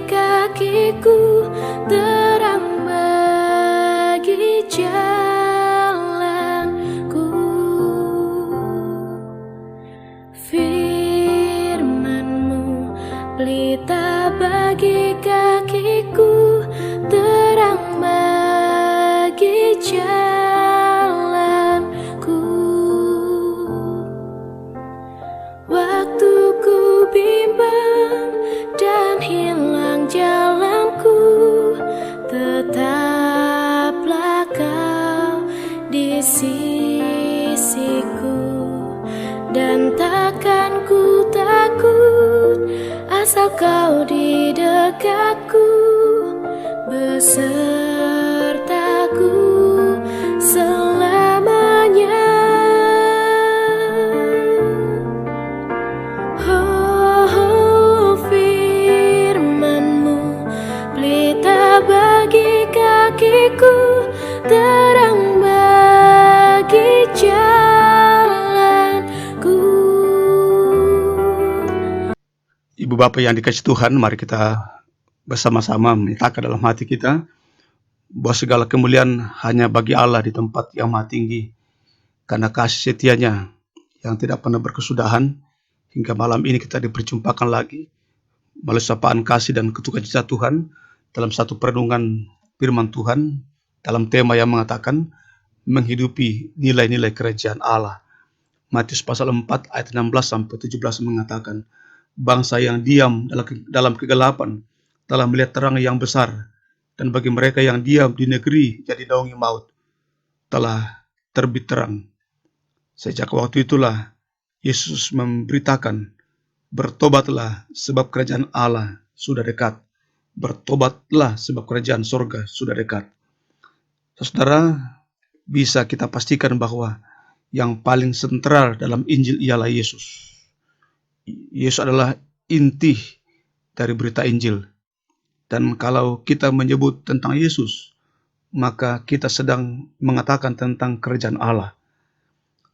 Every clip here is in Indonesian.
kakiku, terang bagi jalanku. Firman-Mu pelita bagi kakiku, terang bagi jalanku. Waktu ku bimbang dan hilang jalanku, tetaplah Kau di sisiku. Dan takkan ku takut, asal Kau di dekatku, besertaku selamanya. Oh, firman-Mu pelita bagi kakiku, terang bagi jalanku. Ibu Bapak yang dikasih Tuhan, mari kita bersama-sama menyatakan dalam hati kita bahwa segala kemuliaan hanya bagi Allah di tempat yang maha tinggi, karena kasih setianya yang tidak pernah berkesudahan. Hingga malam ini kita diperjumpakan lagi melalui sapaan kasih dan sukacita Tuhan dalam satu perenungan firman Tuhan dalam tema yang mengatakan menghidupi nilai-nilai kerajaan Allah. Matius pasal 4 ayat 16 sampai 17 mengatakan, bangsa yang diam dalam kegelapan telah melihat terang yang besar, dan bagi mereka yang diam di negeri yang dinaungi maut telah terbit terang. Sejak waktu itulah Yesus memberitakan, bertobatlah sebab kerajaan Allah sudah dekat. Bertobatlah sebab kerajaan sorga sudah dekat. Saudara, bisa kita pastikan bahwa yang paling sentral dalam Injil ialah Yesus. Yesus adalah inti dari berita Injil. Dan kalau kita menyebut tentang Yesus, maka kita sedang mengatakan tentang kerajaan Allah.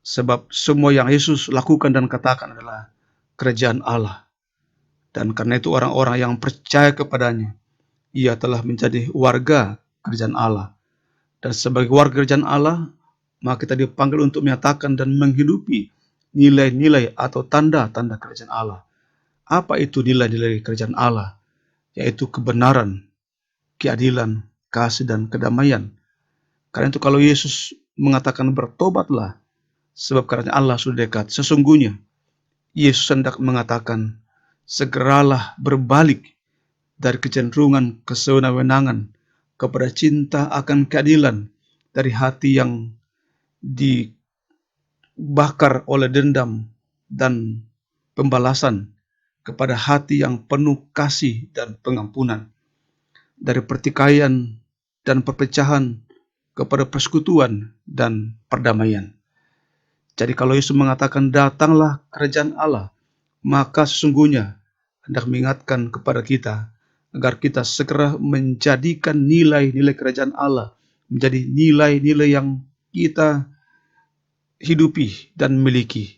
Sebab semua yang Yesus lakukan dan katakan adalah kerajaan Allah. Dan karena itu orang-orang yang percaya kepadanya, ia telah menjadi warga kerajaan Allah. Dan sebagai warga kerajaan Allah, maka kita dipanggil untuk menyatakan dan menghidupi nilai-nilai atau tanda-tanda kerajaan Allah. Apa itu nilai-nilai kerajaan Allah? Yaitu kebenaran, keadilan, kasih, dan kedamaian. Karena itu kalau Yesus mengatakan bertobatlah sebab kerajaan Allah sudah dekat, sesungguhnya Yesus hendak mengatakan segeralah berbalik dari kecenderungan kesewenang-wenangan kepada cinta akan keadilan, dari hati yang dibakar oleh dendam dan pembalasan kepada hati yang penuh kasih dan pengampunan, dari pertikaian dan perpecahan kepada persekutuan dan perdamaian. Jadi kalau Yesus mengatakan datanglah kerajaan Allah, maka sesungguhnya hendak mengingatkan kepada kita agar kita segera menjadikan nilai-nilai kerajaan Allah menjadi nilai-nilai yang kita hidupi dan miliki.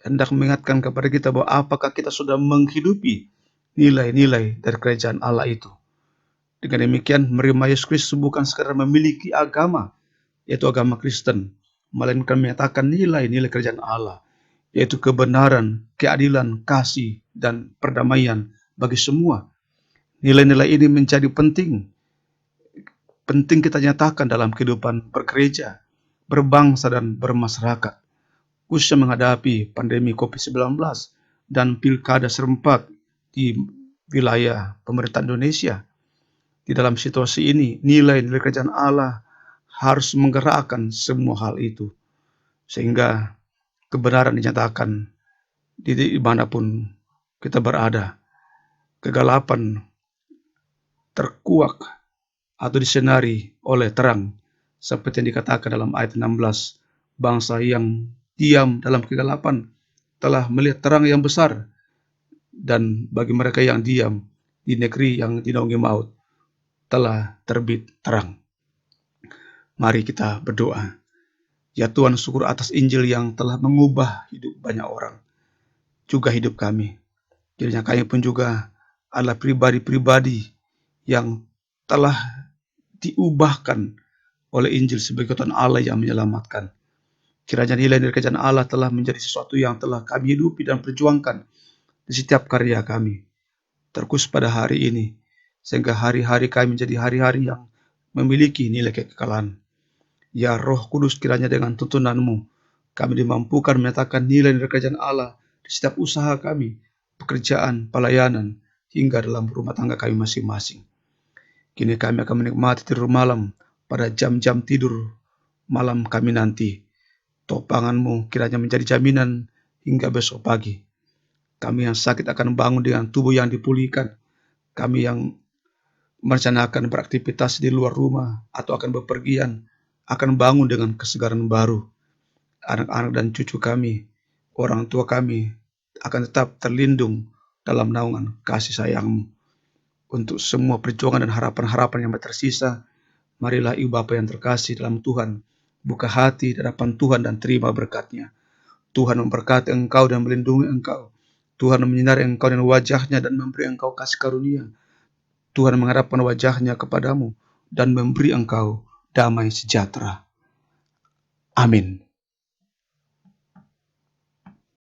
Hendak mengingatkan kepada kita bahwa apakah kita sudah menghidupi nilai-nilai dari kerajaan Allah itu. Dengan demikian, menerima Yesus Kristus bukan sekadar memiliki agama, yaitu agama Kristen, melainkan menyatakan nilai-nilai kerajaan Allah, yaitu kebenaran, keadilan, kasih, dan perdamaian bagi semua. Nilai-nilai ini menjadi penting kita nyatakan dalam kehidupan bergereja, berbangsa, dan bermasyarakat, khususnya menghadapi pandemi COVID-19 dan pilkada serentak di wilayah pemerintahan Indonesia. Di dalam situasi ini, nilai-nilai kerajaan Allah harus menggerakkan semua hal itu, sehingga kebenaran dinyatakan dimanapun kita berada. Kegelapan terkuak atau disenari oleh terang, seperti yang dikatakan dalam ayat 16, bangsa yang diam dalam kegelapan telah melihat terang yang besar, dan bagi mereka yang diam di negeri yang dinaungi maut telah terbit terang. Mari kita berdoa. Ya Tuhan, syukur atas Injil yang telah mengubah hidup banyak orang, juga hidup kami. Kiranya kami pun juga adalah pribadi-pribadi yang telah diubahkan oleh Injil sebagai Tuhan Allah yang menyelamatkan. Kiranya nilai dari kerajaan Allah telah menjadi sesuatu yang telah kami hidupi dan perjuangkan di setiap karya kami. Terkhusus pada hari ini, sehingga hari-hari kami menjadi hari-hari yang memiliki nilai kekekalan. Ya Roh Kudus, kiranya dengan tuntunan-Mu, kami dimampukan menyatakan nilai dari kerajaan Allah di setiap usaha kami, pekerjaan, pelayanan, hingga dalam rumah tangga kami masing-masing. Kini kami akan menikmati tidur malam pada jam-jam tidur malam kami nanti. Topangan-Mu kiranya menjadi jaminan hingga besok pagi. Kami yang sakit akan bangun dengan tubuh yang dipulihkan. Kami yang merencanakan beraktivitas di luar rumah atau akan bepergian akan bangun dengan kesegaran baru. Anak-anak dan cucu kami, orang tua kami akan tetap terlindung dalam naungan kasih sayang-Mu. Untuk semua perjuangan dan harapan-harapan yang tersisa, marilah Ibu Bapa yang terkasih dalam Tuhan, buka hati di hadapan Tuhan dan terima berkat-Nya. Tuhan memberkati engkau dan melindungi engkau. Tuhan menyinari engkau dengan wajah-Nya dan memberi engkau kasih karunia. Tuhan menghadapkan wajah-Nya kepadamu dan memberi engkau damai sejahtera. Amin.